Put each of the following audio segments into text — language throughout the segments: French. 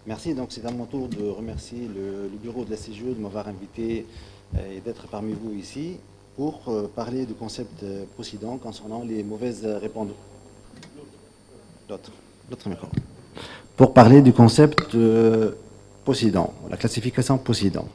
Merci. Donc, c'est à mon tour de remercier le bureau de la CGE de m'avoir invité et d'être parmi vous ici pour parler du concept précédent concernant les mauvaises réponses. L'autre, l'autre micro. Pour parler du concept possédant, la classification possédant.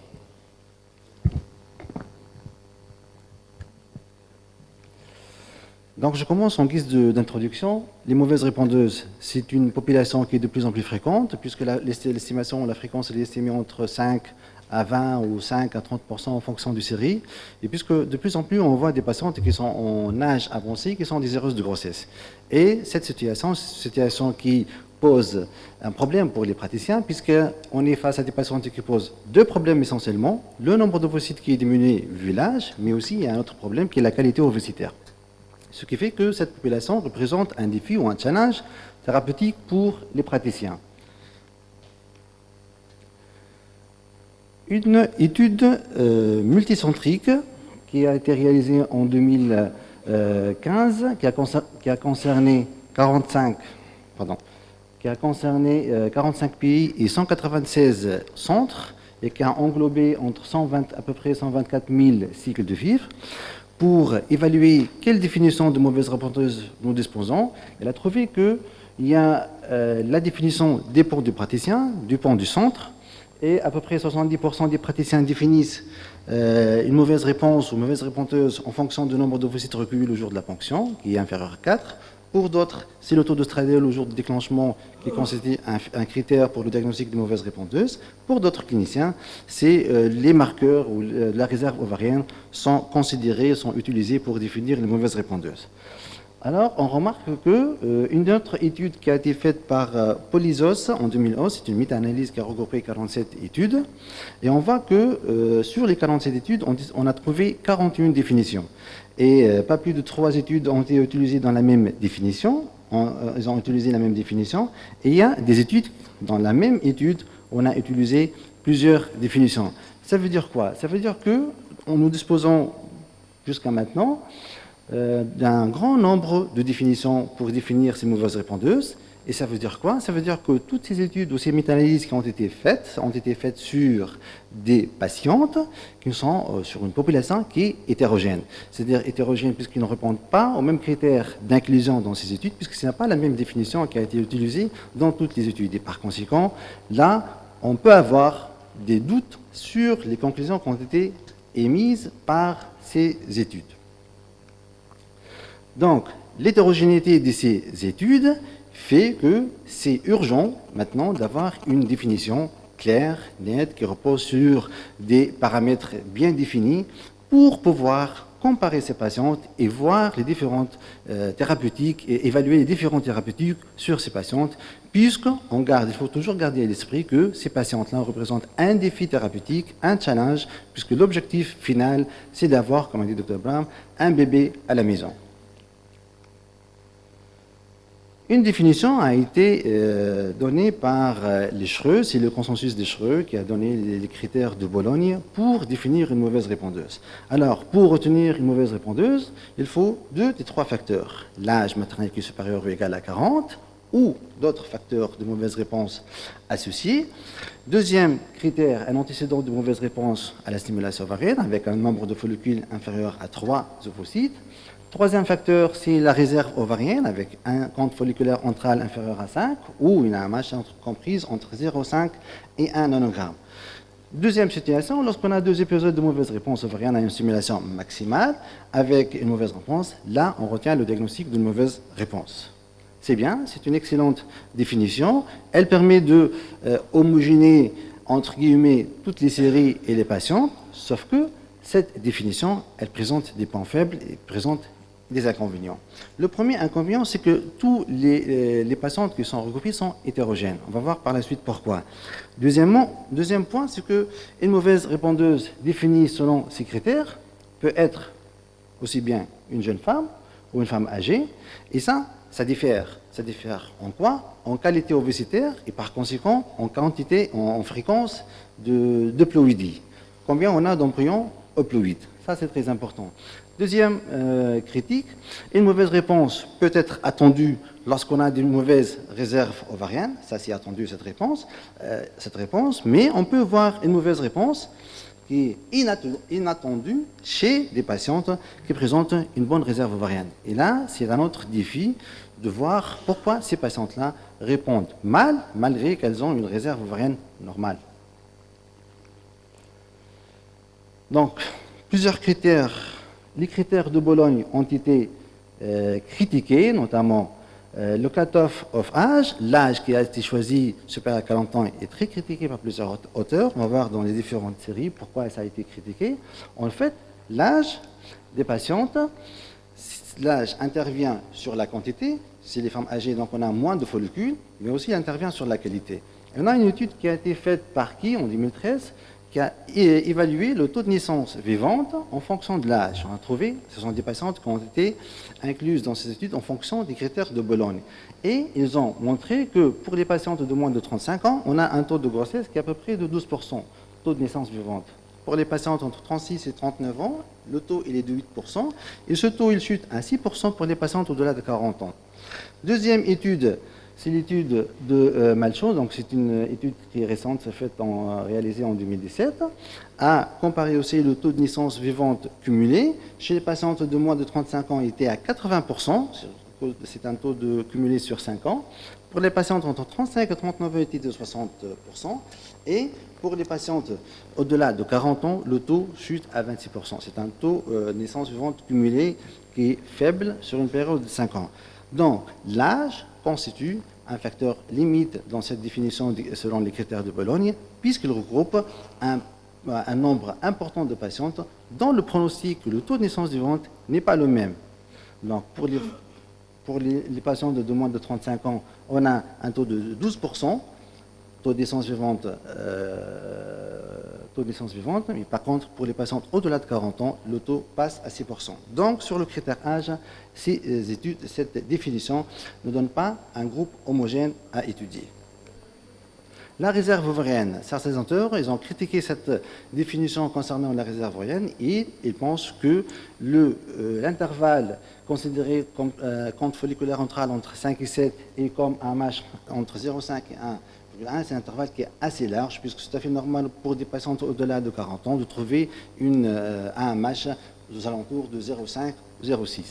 Donc je commence en guise d'introduction. Les mauvaises répondeuses, c'est une population qui est de plus en plus fréquente, puisque l'estimation, la fréquence, elle est estimée entre 5 à 20 ou 5 à 30% en fonction du série, et puisque de plus en plus on voit des patientes qui sont en âge avancé, qui sont désireuses de grossesse. Et cette situation, c'est une situation qui pose un problème pour les praticiens, puisqu'on est face à des patientes qui posent deux problèmes essentiellement, le nombre d'ovocytes qui est diminué vu l'âge, mais aussi il y a un autre problème qui est la qualité ovocitaire. Ce qui fait que cette population représente un défi ou un challenge thérapeutique pour les praticiens. Une étude multicentrique qui a été réalisée en 2015, qui a concerné 45 pays et 196 centres et qui a englobé entre à peu près 124 000 cycles de FIV. Pour évaluer quelle définition de mauvaise répondeuse nous disposons, elle a trouvé que la définition dépend du praticien, dépend du centre, et à peu près 70% des praticiens définissent une mauvaise réponse ou mauvaise répondeuse en fonction du nombre d'ovocytes recueillis le jour de la ponction, qui est inférieur à 4. Pour d'autres, c'est le taux d'œstradiol au jour de déclenchement qui constitue un critère pour le diagnostic de mauvaise répondeuse. Pour d'autres cliniciens, c'est les marqueurs ou la réserve ovarienne sont considérés, sont utilisés pour définir les mauvaises répondeuses. Alors, on remarque qu'une autre étude qui a été faite par Polyzos en 2011, c'est une méta-analyse qui a regroupé 47 études, et on voit que sur les 47 études, on a trouvé 41 définitions. Et pas plus de 3 études ont été utilisées dans la même définition, ils ont utilisé la même définition, et il y a des études, dans la même étude, on a utilisé plusieurs définitions. Ça veut dire quoi? Ça veut dire que nous disposons jusqu'à maintenant d'un grand nombre de définitions pour définir ces mauvaises répondeuses. Et ça veut dire quoi? Ça veut dire que toutes ces études ou ces méta-analyses qui ont été faites sur des patientes qui sont sur une population qui est hétérogène. C'est-à-dire hétérogène puisqu'ils ne répondent pas aux mêmes critères d'inclusion dans ces études, puisque ce n'est pas la même définition qui a été utilisée dans toutes les études. Et par conséquent, là, on peut avoir des doutes sur les conclusions qui ont été émises par ces études. Donc, l'hétérogénéité de ces études fait que c'est urgent maintenant d'avoir une définition claire, nette, qui repose sur des paramètres bien définis pour pouvoir comparer ces patientes et voir les différentes thérapeutiques et évaluer les différentes thérapeutiques sur ces patientes, il faut toujours garder à l'esprit que ces patientes-là représentent un défi thérapeutique, un challenge, puisque l'objectif final, c'est d'avoir, comme a dit Dr Brown, un bébé à la maison. Une définition a été donnée par les Schreux, c'est le consensus des Schreux qui a donné les critères de Bologne pour définir une mauvaise répondeuse. Alors, pour retenir une mauvaise répondeuse, il faut 2 des 3 facteurs. L'âge maternel qui est supérieur ou égal à 40, ou d'autres facteurs de mauvaise réponse associés. Deuxième critère, un antécédent de mauvaise réponse à la stimulation ovarienne avec un nombre de follicules inférieur à 3 ovocytes. Troisième facteur, c'est la réserve ovarienne avec un compte folliculaire antral inférieur à 5 ou une AMH comprise entre 0,5 et 1 nanogramme. Deuxième situation, lorsqu'on a 2 épisodes de mauvaise réponse ovarienne à une stimulation maximale avec une mauvaise réponse, là, on retient le diagnostic d'une mauvaise réponse. C'est bien, c'est une excellente définition. Elle permet de homogénéiser, entre guillemets, toutes les séries et les patients, sauf que cette définition, elle présente des points faibles et présente des inconvénients. Le premier inconvénient, c'est que tous les patientes qui sont regroupées sont hétérogènes. On va voir par la suite pourquoi. Deuxième point, c'est qu'une mauvaise répondeuse définie selon ces critères peut être aussi bien une jeune femme ou une femme âgée, et ça diffère. Ça diffère en quoi? En qualité ovocitaire et par conséquent en quantité, en fréquence de ploïdie. Combien on a d'embryons euploïdes? Ça, c'est très important. Deuxième critique, une mauvaise réponse peut être attendue lorsqu'on a des mauvaises réserves ovariennes. Ça, c'est attendu, cette réponse. Mais on peut voir une mauvaise réponse qui est inattendue chez des patientes qui présentent une bonne réserve ovarienne. Et là, c'est un autre défi de voir pourquoi ces patientes-là répondent mal, malgré qu'elles ont une réserve ovarienne normale. Donc, plusieurs critères. Les critères de Bologne ont été critiqués, notamment le cut-off of âge. L'âge qui a été choisi, supérieur à 40 ans, est très critiqué par plusieurs auteurs. On va voir dans les différentes séries pourquoi ça a été critiqué. En fait, l'âge des patientes, l'âge intervient sur la quantité. Si les femmes âgées, donc on a moins de follicules, mais aussi intervient sur la qualité. On a une étude qui a été faite par qui en 2013 qui a évalué le taux de naissance vivante en fonction de l'âge. On a trouvé, ce sont des patientes qui ont été incluses dans ces études en fonction des critères de Bologne. Et ils ont montré que pour les patientes de moins de 35 ans, on a un taux de grossesse qui est à peu près de 12%, taux de naissance vivante. Pour les patientes entre 36 et 39 ans, le taux il est de 8%, et ce taux il chute à 6% pour les patientes au-delà de 40 ans. Deuxième étude, c'est l'étude de Malchon, donc c'est une étude qui est récente, réalisée en 2017, a comparé aussi le taux de naissance vivante cumulé. Chez les patientes de moins de 35 ans, il était à 80%, c'est un taux de cumulé sur 5 ans. Pour les patientes entre 35 et 39 ans, il était de 60%. Et pour les patientes au-delà de 40 ans, le taux chute à 26%. C'est un taux de naissance vivante cumulé qui est faible sur une période de 5 ans. Donc, l'âge constitue un facteur limite dans cette définition selon les critères de Bologne, puisqu'il regroupe un nombre important de patientes dont le pronostic, le taux de naissance vivante n'est pas le même. Donc, pour les patientes de moins de 35 ans, on a un taux de 12%, taux de naissance vivante, mais par contre, pour les patientes au-delà de 40 ans, le taux passe à 6%. Donc, sur le critère âge, cette définition ne donne pas un groupe homogène à étudier. La réserve ovarienne, certains auteurs, ils ont critiqué cette définition concernant la réserve ovarienne et ils pensent que l'intervalle considéré comme compte folliculaire antral entre 5 et 7 et comme un MASH entre 0,5 et 1,1, c'est un intervalle qui est assez large puisque c'est tout à fait normal pour des patientes au-delà de 40 ans de trouver un MASH aux alentours de 0,5 ou 0,6.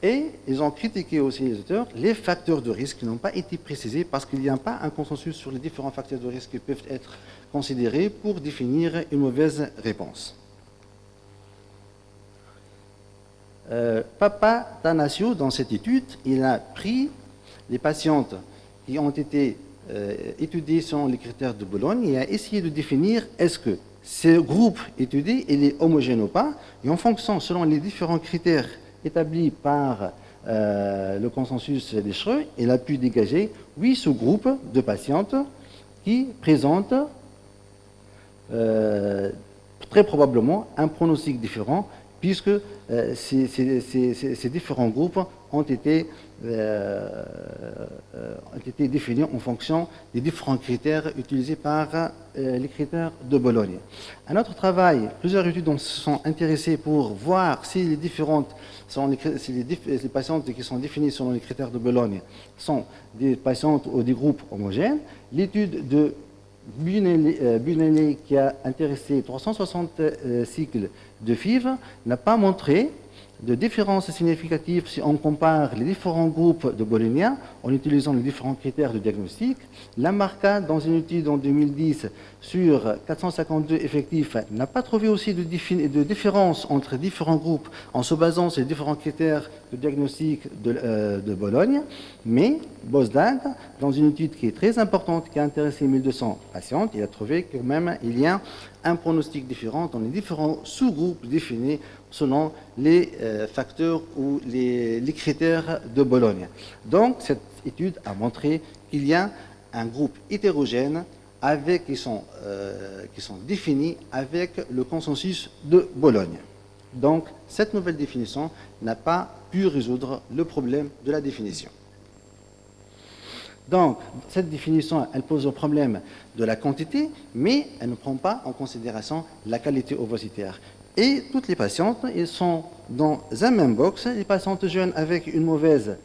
Et ils ont critiqué aussi les auteurs les facteurs de risque qui n'ont pas été précisés parce qu'il n'y a pas un consensus sur les différents facteurs de risque qui peuvent être considérés pour définir une mauvaise réponse. Papatanasio, dans cette étude, il a pris les patientes qui ont été étudiées selon les critères de Bologne et a essayé de définir est-ce que ce groupe étudié il est homogène ou pas, et en fonction, selon les différents critères établi par le consensus des Schreux, il a pu dégager 8 sous-groupes de patientes qui présentent très probablement un pronostic différent puisque ces différents groupes ont été définis en fonction des différents critères utilisés par les critères de Bologne. Un autre travail, plusieurs études se sont intéressées pour voir si les patientes qui sont définies selon les critères de Bologne sont des patientes ou des groupes homogènes. L'étude de Bunelli, qui a intéressé 360 cycles de FIV, n'a pas montré de différences significatives si on compare les différents groupes de boloniens en utilisant les différents critères de diagnostic. La Marca, dans une étude en 2010 sur 452 effectifs, n'a pas trouvé aussi de différence entre différents groupes en se basant sur les différents critères de diagnostic de Bologne. Mais Bosdag, dans une étude qui est très importante, qui a intéressé 1200 patientes, il a trouvé que même il y a un pronostic différent dans les différents sous-groupes définis selon les facteurs ou les critères de Bologne. Donc, cette étude a montré qu'il y a un groupe hétérogène qui sont définis avec le consensus de Bologne. Donc, cette nouvelle définition n'a pas pu résoudre le problème de la définition. Donc, cette définition, elle pose le problème de la quantité, mais elle ne prend pas en considération la qualité ovocitaire. Et toutes les patientes, elles sont dans un même box les patientes jeunes avec une mauvaise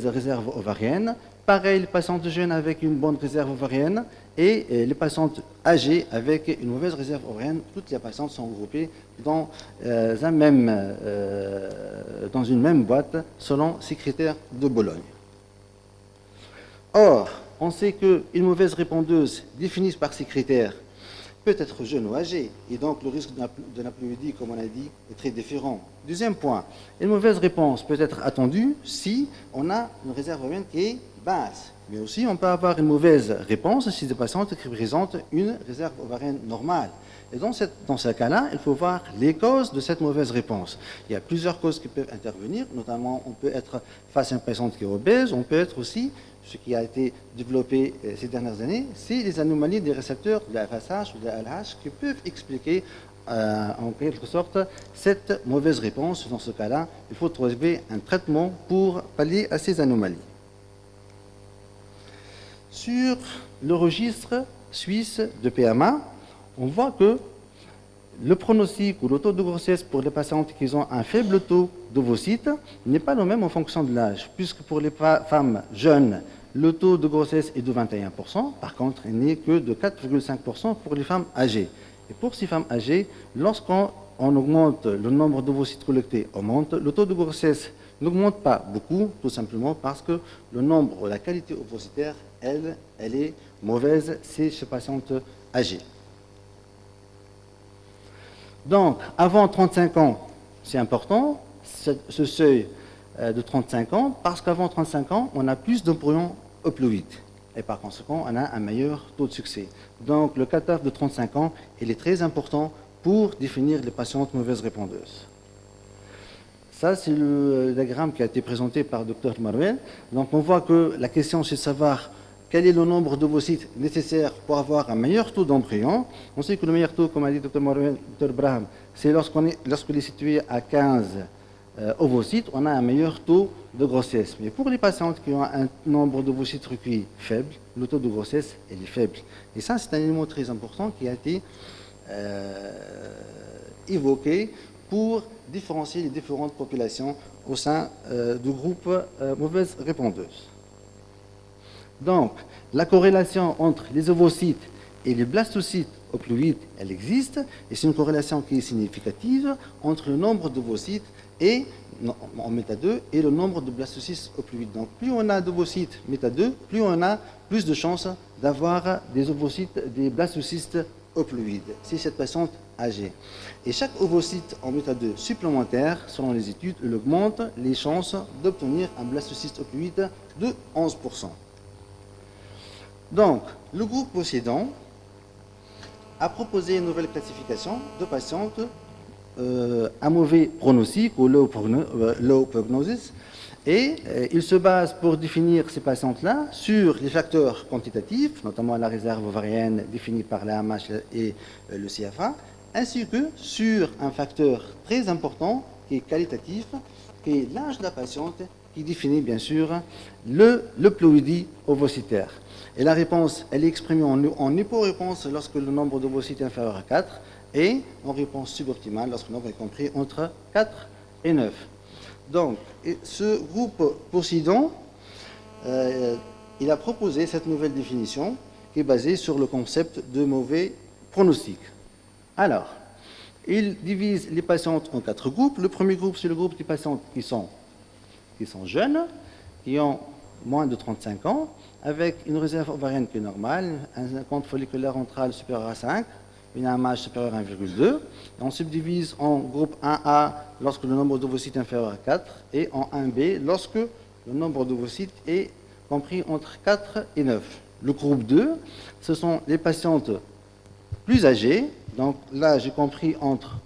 réserve ovarienne, pareil les patientes jeunes avec une bonne réserve ovarienne et les patientes âgées avec une mauvaise réserve ovarienne. Toutes les patientes sont regroupées dans une même boîte selon ces critères de Bologne. Or, on sait qu'une mauvaise répondeuse définie par ces critères peut être jeune ou âgée, et donc le risque de l'haploïdie, comme on a dit, est très différent. Deuxième point, une mauvaise réponse peut être attendue si on a une réserve ovarienne qui est basse. Mais aussi, on peut avoir une mauvaise réponse si des patientes qui présentent une réserve ovarienne normale. Et dans ce cas-là, il faut voir les causes de cette mauvaise réponse. Il y a plusieurs causes qui peuvent intervenir, notamment on peut être face à une patiente qui est obèse, on peut être aussi, ce qui a été développé ces dernières années, c'est les anomalies des récepteurs de la FSH ou de la LH qui peuvent expliquer en quelque sorte cette mauvaise réponse. Dans ce cas-là, il faut trouver un traitement pour pallier à ces anomalies. Sur le registre suisse de PMA, on voit que le pronostic ou le taux de grossesse pour les patientes qui ont un faible taux d'ovocytes n'est pas le même en fonction de l'âge, puisque pour les femmes jeunes, le taux de grossesse est de 21%, par contre, il n'est que de 4,5% pour les femmes âgées. Et pour ces femmes âgées, lorsqu'on augmente le nombre d'ovocytes collectés, augmente, le taux de grossesse n'augmente pas beaucoup, tout simplement parce que le nombre, la qualité ovocytaire, elle est mauvaise chez ces patientes âgées. Donc, avant 35 ans, c'est important, ce seuil de 35 ans, parce qu'avant 35 ans, on a plus d'embryons haploïdes. Et par conséquent, on a un meilleur taux de succès. Donc, le cutoff de 35 ans, il est très important pour définir les patientes mauvaises répondeuses. Ça, c'est le diagramme qui a été présenté par le Dr Marouel. Donc, on voit que la question, c'est de savoir quel est le nombre d'ovocytes nécessaire pour avoir un meilleur taux d'embryon. On sait que le meilleur taux, comme a dit Dr Marouel, Dr Braham, c'est lorsqu'il est situé à 15 ovocytes, on a un meilleur taux de grossesse. Mais pour les patientes qui ont un nombre d'ovocytes recueillis faible, le taux de grossesse est faible. Et ça, c'est un élément très important qui a été évoqué pour différencier les différentes populations au sein du groupe mauvaises répondeuses. Donc, la corrélation entre les ovocytes et les blastocytes haploïdes, elle existe, et c'est une corrélation qui est significative entre le nombre d'ovocytes et en méta 2 et le nombre de blastocytes haploïdes. Donc, plus on a d'ovocytes méta 2, plus on a plus de chances d'avoir des blastocytes haploïdes. C'est cette patiente âgée. Et chaque ovocyte en méta 2 supplémentaire, selon les études, il augmente les chances d'obtenir un blastocyste haploïde de 11%. Donc, le groupe possédant a proposé une nouvelle classification de patientes à mauvais pronostic ou low prognosis, et il se base pour définir ces patientes-là sur les facteurs quantitatifs, notamment la réserve ovarienne définie par la AMH et le CFA, ainsi que sur un facteur très important qui est qualitatif, qui est l'âge de la patiente, qui définit bien sûr le ploïdie ovocytaire. Et la réponse, elle est exprimée en hyporéponse lorsque le nombre d'ovocytes est inférieur à 4 et en réponse suboptimale lorsque le nombre est compris entre 4 et 9. Donc, ce groupe possédant, il a proposé cette nouvelle définition qui est basée sur le concept de mauvais pronostic. Alors, il divise les patientes en 4 groupes. Le premier groupe, c'est le groupe des patientes qui sont jeunes, qui ont moins de 35 ans, avec une réserve ovarienne qui est normale, un compte folliculaire antral supérieur à 5, une AMH supérieure à 1,2. On subdivise en groupe 1A lorsque le nombre d'ovocytes est inférieur à 4 et en 1B lorsque le nombre d'ovocytes est compris entre 4 et 9. Le groupe 2, ce sont les patientes plus âgées, donc là j'ai compris entre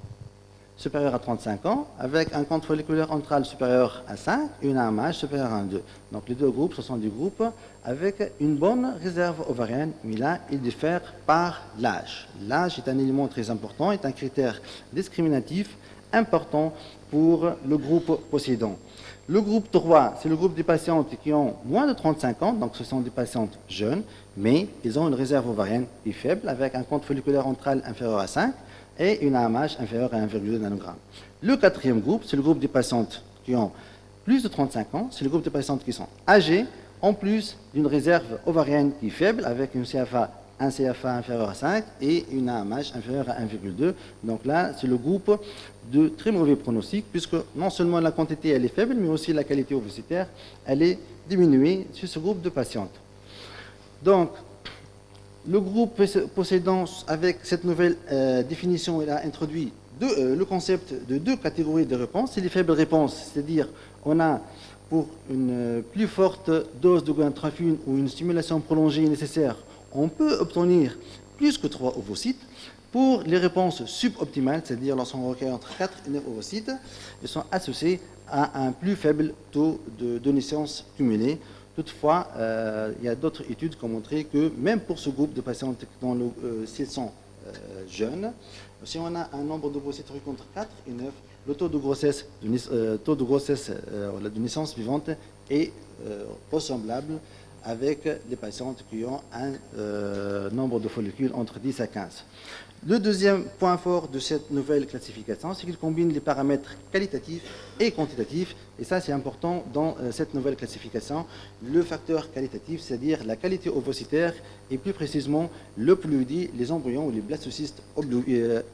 supérieur à 35 ans, avec un compte folliculaire antral supérieur à 5 et une AMH supérieure à 2. Donc les deux groupes, ce sont des groupes avec une bonne réserve ovarienne, mais là, ils diffèrent par l'âge. L'âge est un élément très important, est un critère discriminatif important pour le groupe possédant. Le groupe 3, c'est le groupe des patientes qui ont moins de 35 ans, donc ce sont des patientes jeunes, mais ils ont une réserve ovarienne qui est faible, avec un compte folliculaire antral inférieur à 5, et une AMH inférieure à 1,2 nanogramme. Le quatrième groupe, c'est le groupe des patientes qui ont plus de 35 ans, c'est le groupe de patientes qui sont âgées, en plus d'une réserve ovarienne qui est faible, avec un CFA inférieur à 5 et une AMH inférieure à 1,2. Donc là, c'est le groupe de très mauvais pronostic, puisque non seulement la quantité elle est faible, mais aussi la qualité ovocitaire elle est diminuée sur ce groupe de patientes. Donc, le groupe possédant, avec cette nouvelle définition, il a introduit le concept de deux catégories de réponses. C'est les faibles réponses, c'est-à-dire on a pour une plus forte dose de gonadotrophine ou une stimulation prolongée nécessaire, on peut obtenir plus que 3 ovocytes. Pour les réponses suboptimales, c'est-à-dire lorsqu'on requiert entre 4 et 9 ovocytes, ils sont associés à un plus faible taux de naissance cumulée. Toutefois, il y a d'autres études qui ont montré que même pour ce groupe de patients s'ils sont jeunes, si on a un nombre d'ovocytes entre 4 et 9, le taux de grossesse de naissance vivante est ressemblable avec les patientes qui ont un nombre de follicules entre 10 à 15. Le deuxième point fort de cette nouvelle classification, c'est qu'il combine les paramètres qualitatifs et quantitatifs, et ça c'est important dans cette nouvelle classification. Le facteur qualitatif, c'est-à-dire la qualité ovocytaire, et plus précisément l'euploïdie, les embryons ou les blastocystes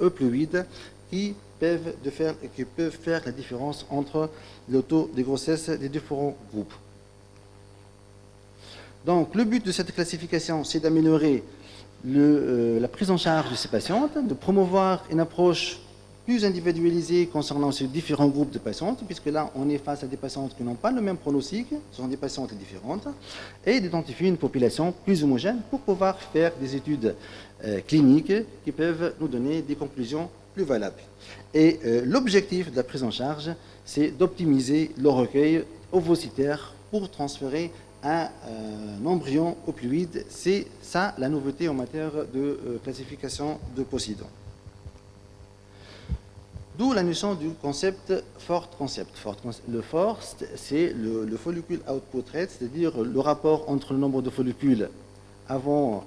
euploïdes qui peuvent faire la différence entre le taux de grossesse des différents groupes. Donc, le but de cette classification, c'est d'améliorer la prise en charge de ces patientes, de promouvoir une approche plus individualisée concernant ces différents groupes de patientes, puisque là, on est face à des patientes qui n'ont pas le même pronostic, ce sont des patientes différentes, et d'identifier une population plus homogène pour pouvoir faire des études cliniques qui peuvent nous donner des conclusions plus valables. Et l'objectif de la prise en charge, c'est d'optimiser le recueil ovocytaire pour transférer un embryon euploïde. C'est ça la nouveauté en matière de classification de Poseidon. D'où la notion du concept FORT concept. Le FORT, c'est le follicule output rate, c'est-à-dire le rapport entre le nombre de follicules avant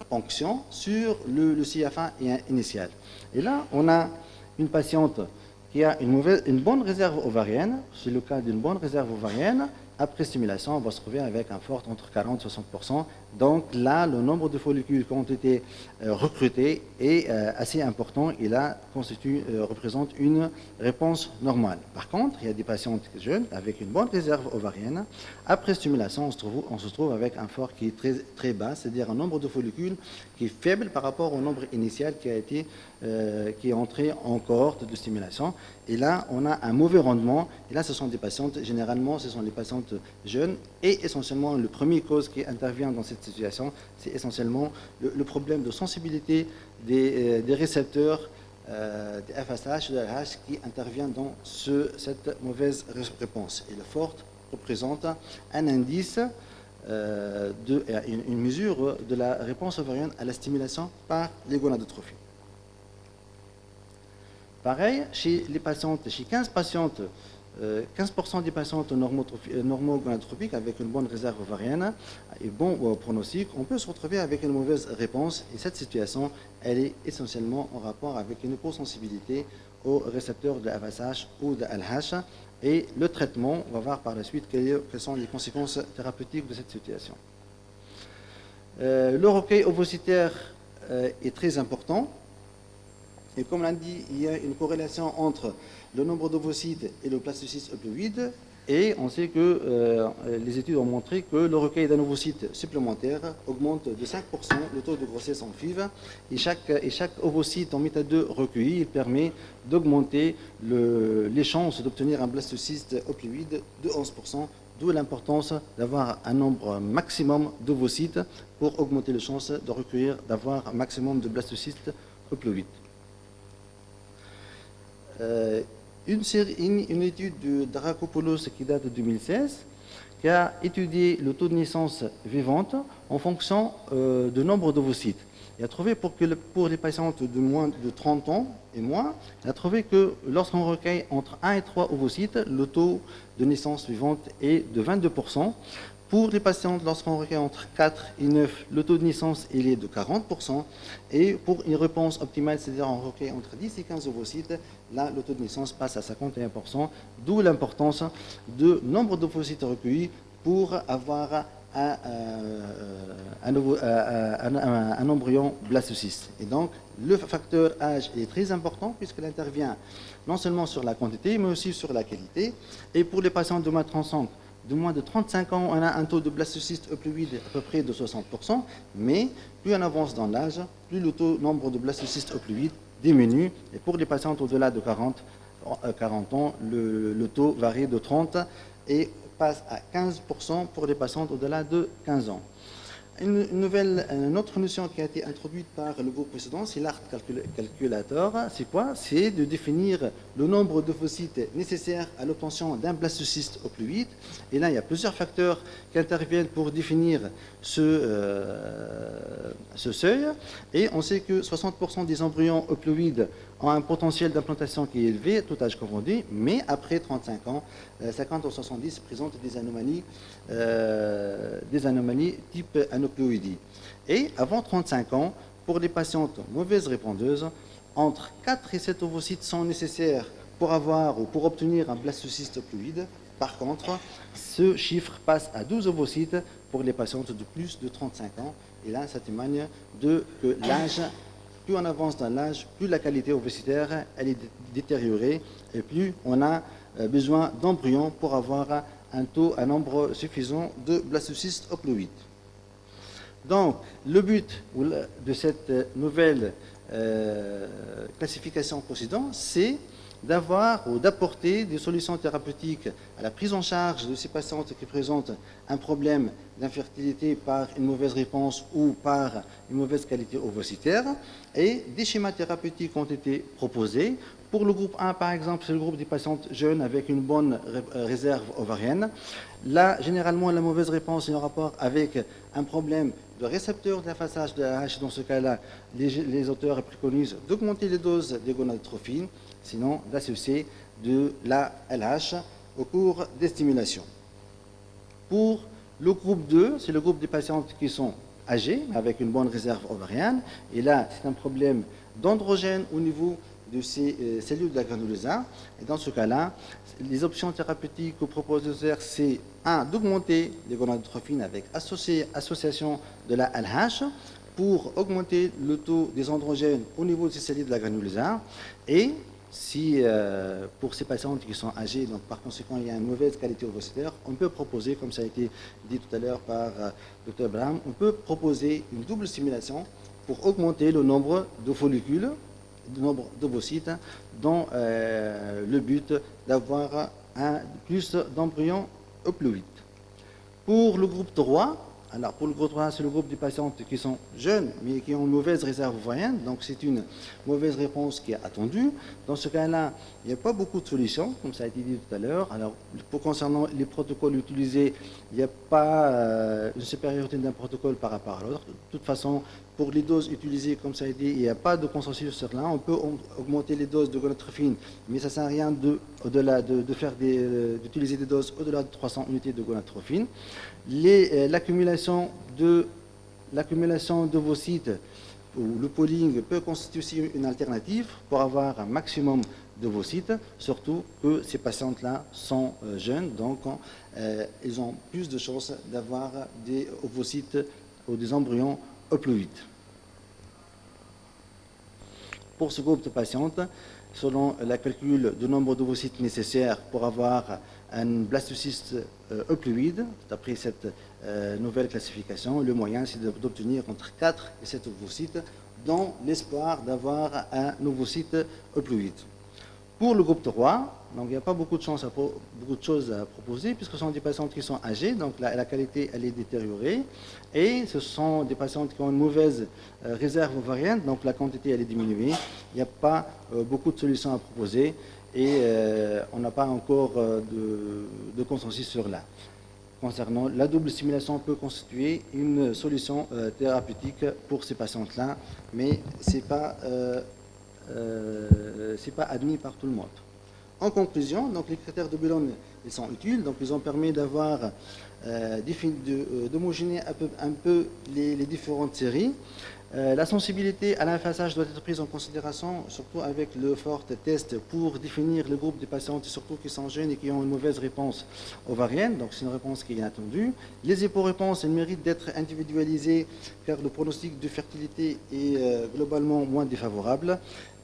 ponction sur le CFA initial. Et là, on a une patiente qui a une bonne réserve ovarienne. C'est le cas d'une bonne réserve ovarienne. Après stimulation, on va se trouver avec un FORT entre 40 et 60%. Donc là, le nombre de follicules qui ont été recrutés est assez important et là représente une réponse normale. Par contre, il y a des patientes jeunes avec une bonne réserve ovarienne. Après stimulation, on se trouve avec un FORT qui est très, très bas, c'est-à-dire un nombre de follicules qui est faible par rapport au nombre initial qui est entré en cohorte de stimulation. Et là, on a un mauvais rendement. Et là, ce sont des patientes, généralement, ce sont les patientes jeunes. Et essentiellement, le premier cause qui intervient dans cette situation, c'est essentiellement le problème de sensibilité des récepteurs des FSH, de LH, qui intervient dans cette mauvaise réponse. Et le FORT représente un indice, une mesure de la réponse ovarienne à la stimulation par les gonadotrophies. Pareil, chez 15 patientes, 15% des patientes normogonadotropiques avec une bonne réserve ovarienne et bon pronostic, on peut se retrouver avec une mauvaise réponse. Et cette situation, elle est essentiellement en rapport avec une hyposensibilité aux récepteurs de FSH ou de LH. Et le traitement, on va voir par la suite quelles sont les conséquences thérapeutiques de cette situation. Le recueil ovocytaire est très important. Et comme l'a dit, il y a une corrélation entre le nombre d'ovocytes et le blastocyste euploïde. Et on sait que les études ont montré que le recueil d'un ovocyte supplémentaire augmente de 5% le taux de grossesse en FIV. Et chaque ovocyte en méthode 2 recueilli, il permet d'augmenter les chances d'obtenir un blastocyste euploïde de 11%. D'où l'importance d'avoir un nombre maximum d'ovocytes pour augmenter les chances de recueillir, d'avoir un maximum de blastocystes euploïdes. Une étude de Dracopoulos qui date de 2016 qui a étudié le taux de naissance vivante en fonction du nombre d'ovocytes. Il a trouvé pour les patientes de moins de 30 ans et moins, il a trouvé que lorsqu'on recueille entre 1 et 3 ovocytes, le taux de naissance vivante est de 22%. Pour les patientes, lorsqu'on requiert entre 4 et 9, le taux de naissance il est de 40%. Et pour une réponse optimale, c'est-à-dire on requiert entre 10 et 15 ovocytes, là, le taux de naissance passe à 51%, d'où l'importance du nombre d'ovocytes recueillis pour avoir un embryon blastocyste. Et donc, le facteur âge est très important puisqu'il intervient non seulement sur la quantité, mais aussi sur la qualité. Et pour les patients de moins de 35 ans, on a un taux de blastocyste euploïde à peu près de 60%, mais plus on avance dans l'âge, plus le nombre de blastocystes euploïdes diminue. Et pour les patients au-delà de 40 ans, le taux varie de 30 et passe à 15% pour les patientes au-delà de 15 ans. Une autre notion qui a été introduite par le groupe précédent, c'est l'art calculateur. C'est quoi? C'est de définir le nombre d'ovocytes nécessaires à l'obtention d'un blastocyste euploïde. Et là, il y a plusieurs facteurs qui interviennent pour définir ce seuil. Et on sait que 60% des embryons euploïdes ont un potentiel d'implantation qui est élevé, tout âge confondu, mais après 35 ans, 50 ou 70 présentent des anomalies type aneuploïdie. Et avant 35 ans, pour les patientes mauvaises répondeuses, entre 4 et 7 ovocytes sont nécessaires pour avoir ou pour obtenir un blastocyste euploïde. Par contre, ce chiffre passe à 12 ovocytes pour les patientes de plus de 35 ans. Et là, ça témoigne que l'âge, plus on avance dans l'âge, plus la qualité ovocitaire elle est détériorée et plus on a besoin d'embryons pour avoir un nombre suffisant de blastocystes euploïdes. Donc, le but de cette nouvelle classification précédente, c'est d'avoir ou d'apporter des solutions thérapeutiques à la prise en charge de ces patientes qui présentent un problème d'infertilité par une mauvaise réponse ou par une mauvaise qualité ovocitaire. Et des schémas thérapeutiques ont été proposés. Pour le groupe 1, par exemple, c'est le groupe des patientes jeunes avec une bonne réserve ovarienne. Là, généralement, la mauvaise réponse est en rapport avec un problème de récepteur de la phasage de la H. Dans ce cas-là, les auteurs préconisent d'augmenter les doses des gonadotrophines, sinon d'associer de la LH au cours des stimulations. Pour le groupe 2, c'est le groupe des patientes qui sont âgées, avec une bonne réserve ovarienne. Et là, c'est un problème d'androgène au niveau de ces cellules de la granulosa. Et dans ce cas-là, les options thérapeutiques que propose l'auteur, c'est d'augmenter les gonadotrophines avec association de la LH pour augmenter le taux des androgènes au niveau de ces cellules de la granulosa. Et si pour ces patientes qui sont âgées, donc par conséquent il y a une mauvaise qualité ovocitaire, on peut proposer, comme ça a été dit tout à l'heure par Dr Braham, on peut proposer une double stimulation pour augmenter le nombre de follicules, le nombre d'ovocytes, dans le but d'avoir plus d'embryons euploïdes. Pour le groupe 3, alors pour le groupe 3, c'est le groupe des patientes qui sont jeunes, mais qui ont une mauvaise réserve ovarienne, donc c'est une mauvaise réponse qui est attendue. Dans ce cas-là, il n'y a pas beaucoup de solutions, comme ça a été dit tout à l'heure. Alors, concernant les protocoles utilisés, il n'y a pas une supériorité d'un protocole par rapport à l'autre. De toute façon, pour les doses utilisées, comme ça a été dit, il n'y a pas de consensus sur cela. On peut augmenter les doses de gonadotrophine, mais ça ne sert à rien d'utiliser des doses au-delà de 300 unités de gonadotrophine. L'accumulation d'ovocytes ou le pooling peut constituer aussi une alternative pour avoir un maximum d'ovocytes, surtout que ces patientes-là sont jeunes, donc ils ont plus de chances d'avoir des ovocytes ou des embryons euploïdes. Pour ce groupe de patientes, selon la calcul du nombre d'ovocytes nécessaires pour avoir un blastocyste euploïde, d'après cette nouvelle classification, le moyen c'est d'obtenir entre 4 et 7 ovocytes dans l'espoir d'avoir un ovocyte euploïde. Pour le groupe 3, donc il n'y a pas beaucoup de choses à proposer puisque ce sont des patientes qui sont âgées, donc la qualité elle est détériorée et ce sont des patientes qui ont une mauvaise réserve ovarienne, donc la quantité elle est diminuée. Il n'y a pas beaucoup de solutions à proposer et on n'a pas encore de consensus sur là. Concernant la double stimulation peut constituer une solution thérapeutique pour ces patientes-là, mais ce n'est pas admis par tout le monde. En conclusion, donc les critères de Bellone ils sont utiles, donc ils ont permis d'avoir d'homogénéiser un peu les différentes séries. La sensibilité à l'affaissage doit être prise en considération, surtout avec le fort test pour définir le groupe des patientes, surtout qui sont jeunes et qui ont une mauvaise réponse ovarienne. Donc c'est une réponse qui est inattendue. Les hyporéponses, elles méritent d'être individualisées car le pronostic de fertilité est globalement moins défavorable.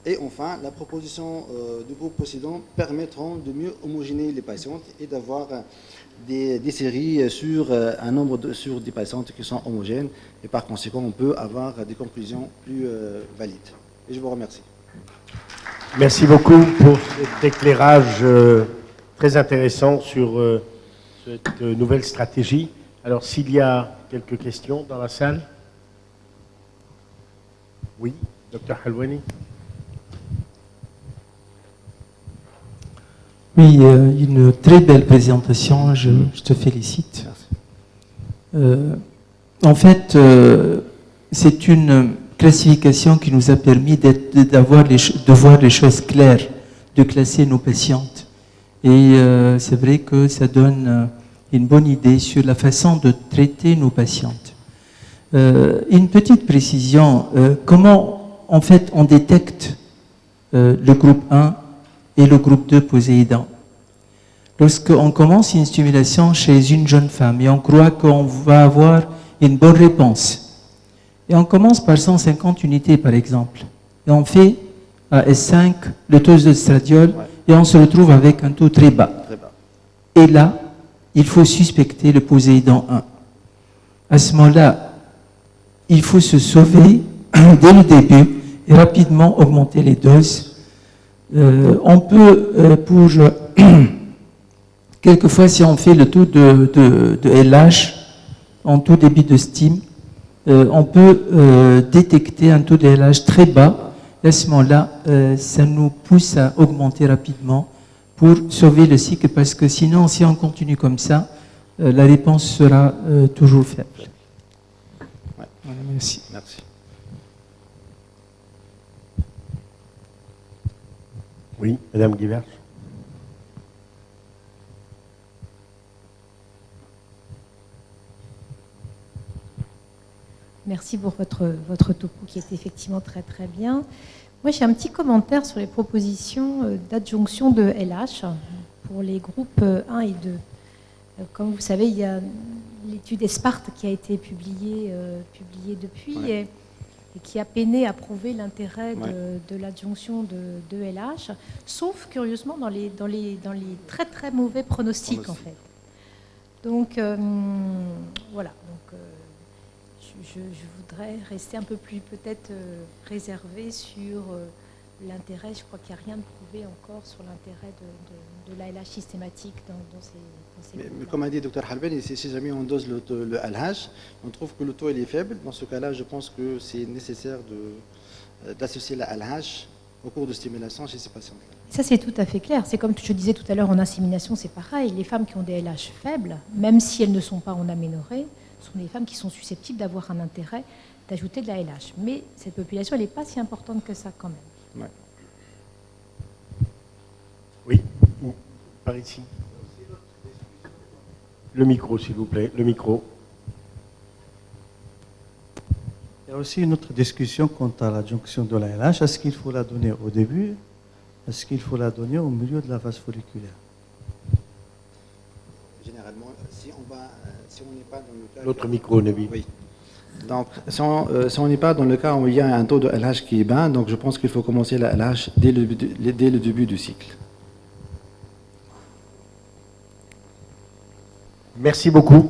Et enfin, la proposition du groupe précédent permettront de mieux homogénéiser les patientes et d'avoir des séries sur un nombre sur des patientes qui sont homogènes et par conséquent on peut avoir des conclusions plus valides. Et je vous remercie. Merci beaucoup pour cet éclairage très intéressant sur cette nouvelle stratégie. Alors s'il y a quelques questions dans la salle. Oui, Dr Halwani. Oui, une très belle présentation, je te félicite. En fait, c'est une classification qui nous a permis de voir les choses claires, de classer nos patientes. Et c'est vrai que ça donne une bonne idée sur la façon de traiter nos patientes. Une petite précision, comment en fait on détecte le groupe 1 et le groupe 2 poséidon. Lorsqu'on commence une stimulation chez une jeune femme et on croit qu'on va avoir une bonne réponse, et on commence par 150 unités par exemple, et on fait à S5 le taux d'œstradiol et on se retrouve avec un taux très bas. Et là, il faut suspecter le poséidon 1. À ce moment-là, il faut se sauver dès le début et rapidement augmenter les doses. On peut, quelquefois, si on fait le taux de LH en tout débit de stime, on peut détecter un taux de LH très bas. Et à ce moment-là, ça nous pousse à augmenter rapidement pour sauver le cycle, parce que sinon, si on continue comme ça, la réponse sera toujours faible. Ouais. Voilà, merci. Merci. Oui, Madame Guivert. Merci pour votre topo qui est effectivement très très bien. Moi j'ai un petit commentaire sur les propositions d'adjonction de LH pour les groupes 1 et 2. Comme vous savez, il y a l'étude ESPART qui a été publiée depuis et qui a peiné à prouver l'intérêt de l'adjonction de LH, sauf curieusement dans les très très mauvais pronostics en fait. Donc voilà. Donc, je voudrais rester un peu plus peut-être réservé sur l'intérêt. Je crois qu'il n'y a rien de prouvé encore sur l'intérêt de l'ALH systématique dans ces mais comme a dit Dr Halwani, si jamais on dose le LH, on trouve que le taux il est faible. Dans ce cas-là, je pense que c'est nécessaire d'associer la LH au cours de stimulation chez ces patients. Ça, c'est tout à fait clair. C'est comme je disais tout à l'heure en insémination, c'est pareil. Les femmes qui ont des LH faibles, même si elles ne sont pas en aménorrhée, sont des femmes qui sont susceptibles d'avoir un intérêt d'ajouter de la LH. Mais cette population, elle n'est pas si importante que ça quand même. Ouais. Oui, par ici. Le micro, s'il vous plaît, le micro. Il y a aussi une autre discussion quant à l'adjonction de la LH. Est-ce qu'il faut la donner au début? Est-ce qu'il faut la donner au milieu de la phase folliculaire? Généralement, si on n'est pas dans le cas... L'autre micro, Nabil. Oui. Donc, si on n'est pas dans le cas où il y a un taux de LH qui est bas, donc je pense qu'il faut commencer la LH dès le début du cycle. Merci beaucoup.